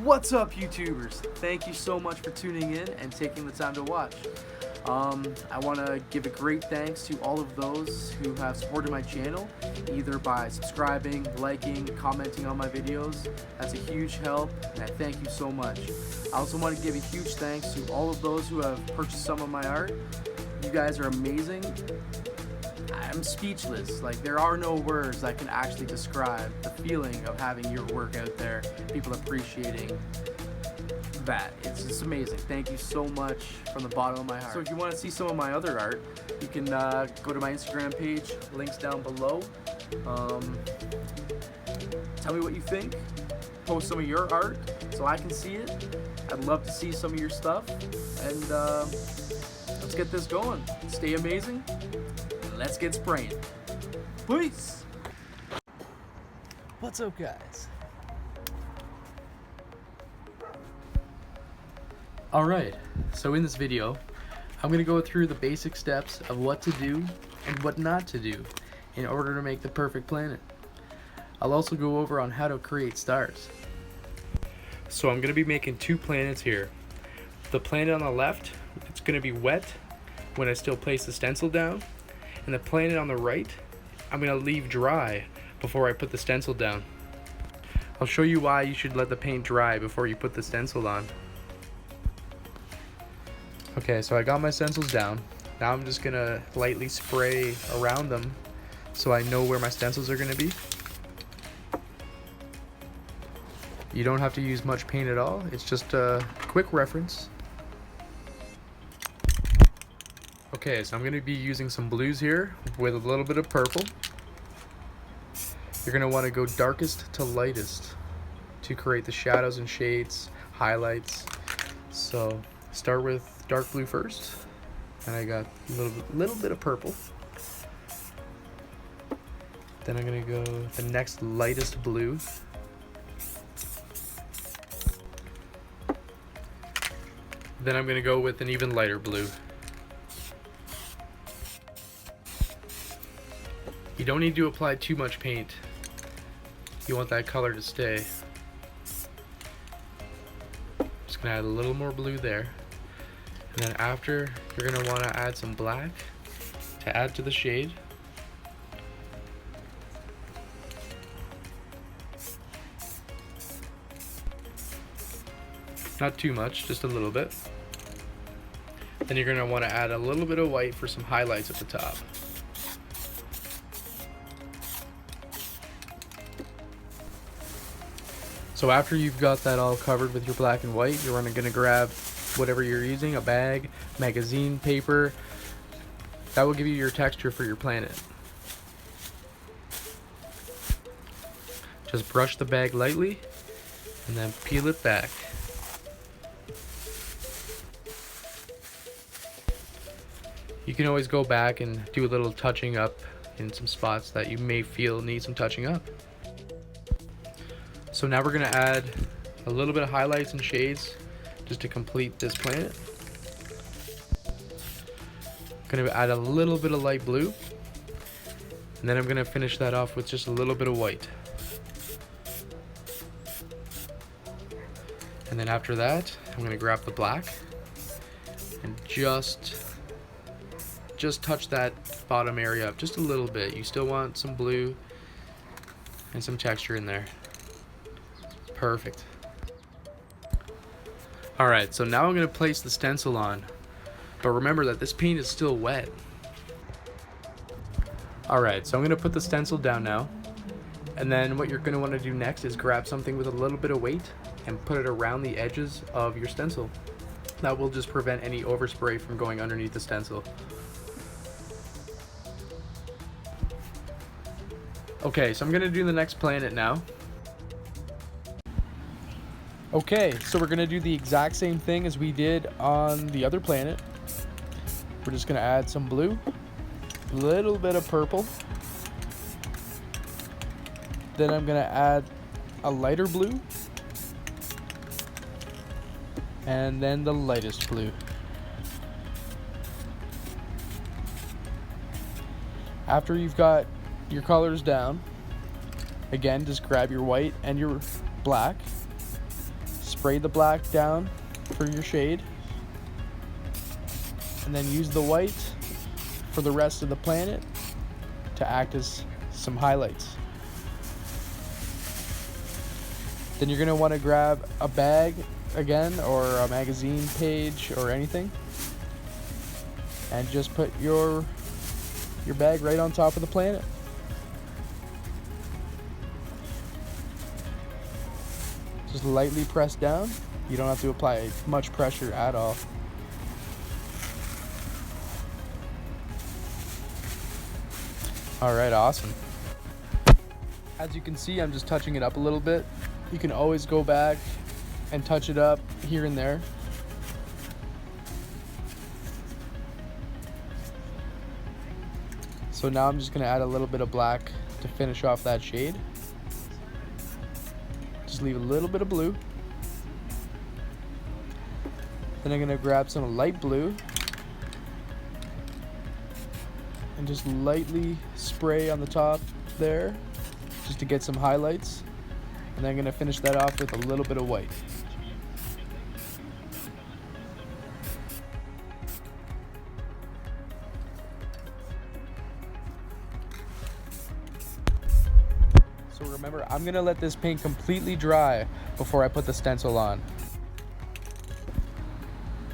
What's up, YouTubers? Thank you so much for tuning in and taking the time to watch. I want to give a great thanks to all of those who have supported my channel, either by subscribing, liking, commenting on my videos. That's a huge help, and I thank you so much. I also want to give a huge thanks to all of those who have purchased some of my art. You guys are amazing. I'm speechless. Like, there are no words that can actually describe the feeling of having your work out there, people appreciating that. It's just amazing. Thank you so much from the bottom of my heart. So if you want to see some of my other art, you can go to my Instagram page, links down below. Tell me what you think. Post some of your art so I can see it. I'd love to see some of your stuff. And let's get this going. Stay amazing. Let's get spraying. Peace. What's up, guys? Alright, so in this video, I'm going to go through the basic steps of what to do and what not to do in order to make the perfect planet. I'll also go over on how to create stars. So I'm going to be making two planets here. The planet on the left, it's going to be wet when I still place the stencil down. And the planet on the right, I'm going to leave dry before I put the stencil down. I'll show you why you should let the paint dry before you put the stencil on. Okay, so I got my stencils down. Now I'm just going to lightly spray around them so I know where my stencils are going to be. You don't have to use much paint at all. It's just a quick reference. Okay, so I'm going to be using some blues here with a little bit of purple. You're going to want to go darkest to lightest to create the shadows and shades, highlights. So start with dark blue first, and I got a little bit of purple. Then I'm going to go the next lightest blue. Then I'm going to go with an even lighter blue. You don't need to apply too much paint. You want that color to stay. Just gonna add a little more blue there. And then after, you're gonna wanna add some black to add to the shade. Not too much, just a little bit. Then you're gonna wanna add a little bit of white for some highlights at the top. So after you've got that all covered with your black and white, you're going to grab whatever you're using, a bag, magazine, paper. That will give you your texture for your planet. Just brush the bag lightly and then peel it back. You can always go back and do a little touching up in some spots that you may feel need some touching up. So now we're going to add a little bit of highlights and shades just to complete this planet. I'm going to add a little bit of light blue, and then I'm going to finish that off with just a little bit of white. And then after that, I'm going to grab the black and just touch that bottom area up just a little bit. You still want some blue and some texture in there. Perfect. Alright, so now I'm going to place the stencil on, but remember that this paint is still wet. Alright, so I'm going to put the stencil down now, and then what you're going to want to do next is grab something with a little bit of weight and put it around the edges of your stencil. That will just prevent any overspray from going underneath the stencil. Okay, so I'm going to do the next planet now. Okay, so we're going to do the exact same thing as we did on the other planet. We're just going to add some blue, a little bit of purple. Then I'm going to add a lighter blue. And then the lightest blue. After you've got your colors down, again, just grab your white and your black. spray the black down for your shade, and then use the white for the rest of the planet to act as some highlights. Then you're going to want to grab a bag again, or a magazine page or anything, and just put your bag right on top of the planet. Just lightly press down. You don't have to apply much pressure at all. Alright, awesome. As you can see, I'm just touching it up a little bit. You can always go back and touch it up here and there. So now I'm just going to add a little bit of black to finish off that shade. Just leave a little bit of blue. Then I'm going to grab some light blue and just lightly spray on the top there, just to get some highlights. And then I'm going to finish that off with a little bit of white. So remember, I'm going to let this paint completely dry before I put the stencil on.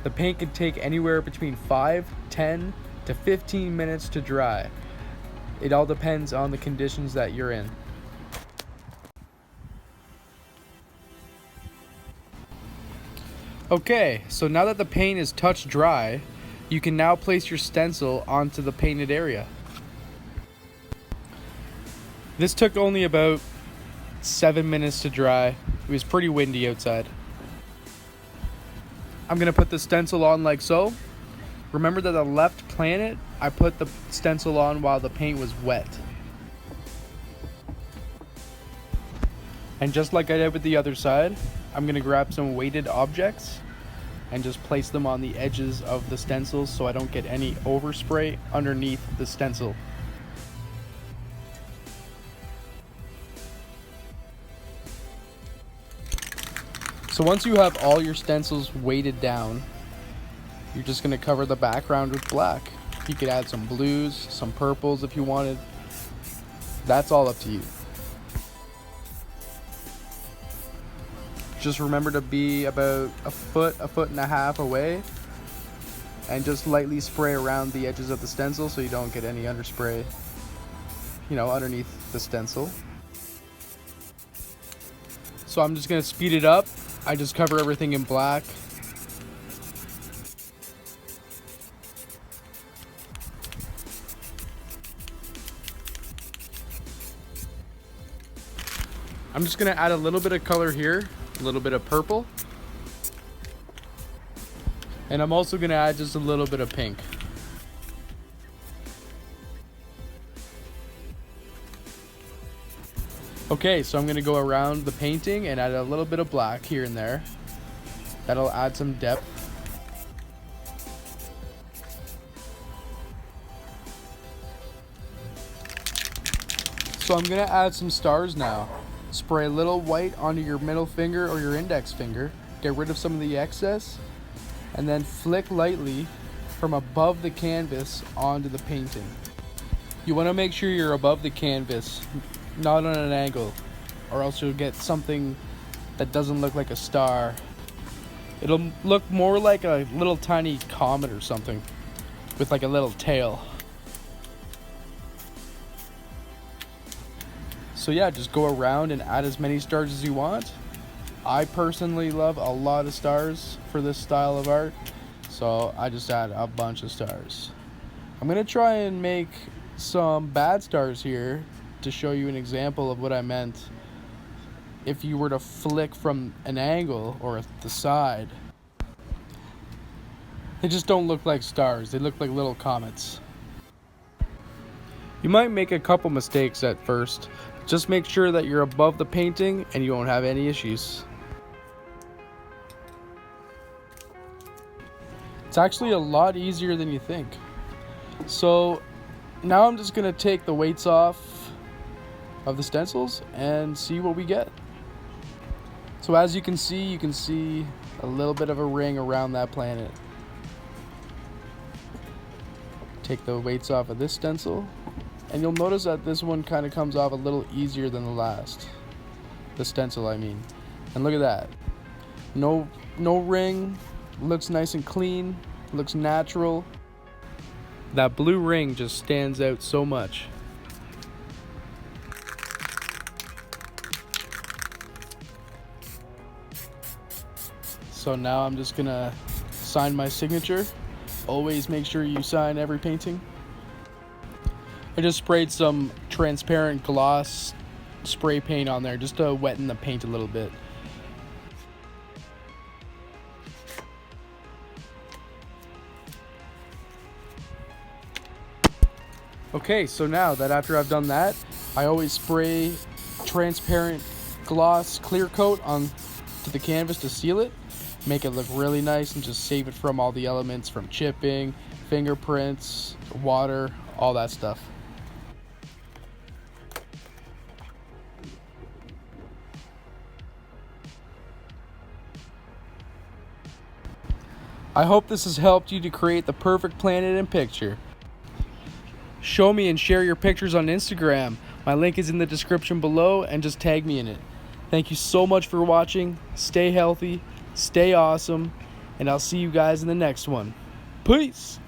The paint can take anywhere between 5, 10 to 15 minutes to dry. It all depends on the conditions that you're in. Okay, so now that the paint is touch dry, you can now place your stencil onto the painted area. This took only about 7 minutes to dry. It was pretty windy outside. I'm gonna put the stencil on like so. Remember that the left planet, I put the stencil on while the paint was wet. And just like I did with the other side, I'm gonna grab some weighted objects and just place them on the edges of the stencil so I don't get any overspray underneath the stencil. So once you have all your stencils weighted down, you're just gonna cover the background with black. You could add some blues, some purples if you wanted. That's all up to you. Just remember to be about a foot and a half away, and just lightly spray around the edges of the stencil so you don't get any underspray, underneath the stencil. So I'm just gonna speed it up. I just cover everything in black. I'm just gonna add a little bit of color here, a little bit of purple. And I'm also gonna add just a little bit of pink. Okay, so I'm gonna go around the painting and add a little bit of black here and there. That'll add some depth. So I'm gonna add some stars now. Spray a little white onto your middle finger or your index finger. Get rid of some of the excess. And then flick lightly from above the canvas onto the painting. You wanna make sure you're above the canvas, not on an angle, or else you'll get something that doesn't look like a star. It'll look more like a little tiny comet or something with like a little tail. So yeah, just go around and add as many stars as you want. I personally love a lot of stars for this style of art, so I just add a bunch of stars. I'm gonna try and make some bad stars here to show you an example of what I meant. If you were to flick from an angle or the side, they just don't look like stars. They look like little comets. You might make a couple mistakes at first. Just make sure that you're above the painting and you won't have any issues. It's actually a lot easier than you think. So now I'm just gonna take the weights off of the stencils and see what we get. So as you can see a little bit of a ring around that planet. Take the weights off of this stencil, and you'll notice that this one kind of comes off a little easier than the last. The stencil, I mean. And look at that. No ring. Looks nice and clean. Looks natural. That blue ring just stands out so much. So now I'm just gonna sign my signature. Always make sure you sign every painting. I just sprayed some transparent gloss spray paint on there just to wetten the paint a little bit. Okay, so now that after I've done that, I always spray transparent gloss clear coat on to the canvas to seal it, make it look really nice, and just save it from all the elements from chipping, fingerprints, water, all that stuff. I hope this has helped you to create the perfect planet and picture. Show me and share your pictures on Instagram. My link is in the description below, and just tag me in it. Thank you so much for watching. Stay healthy, stay awesome, and I'll see you guys in the next one. Peace!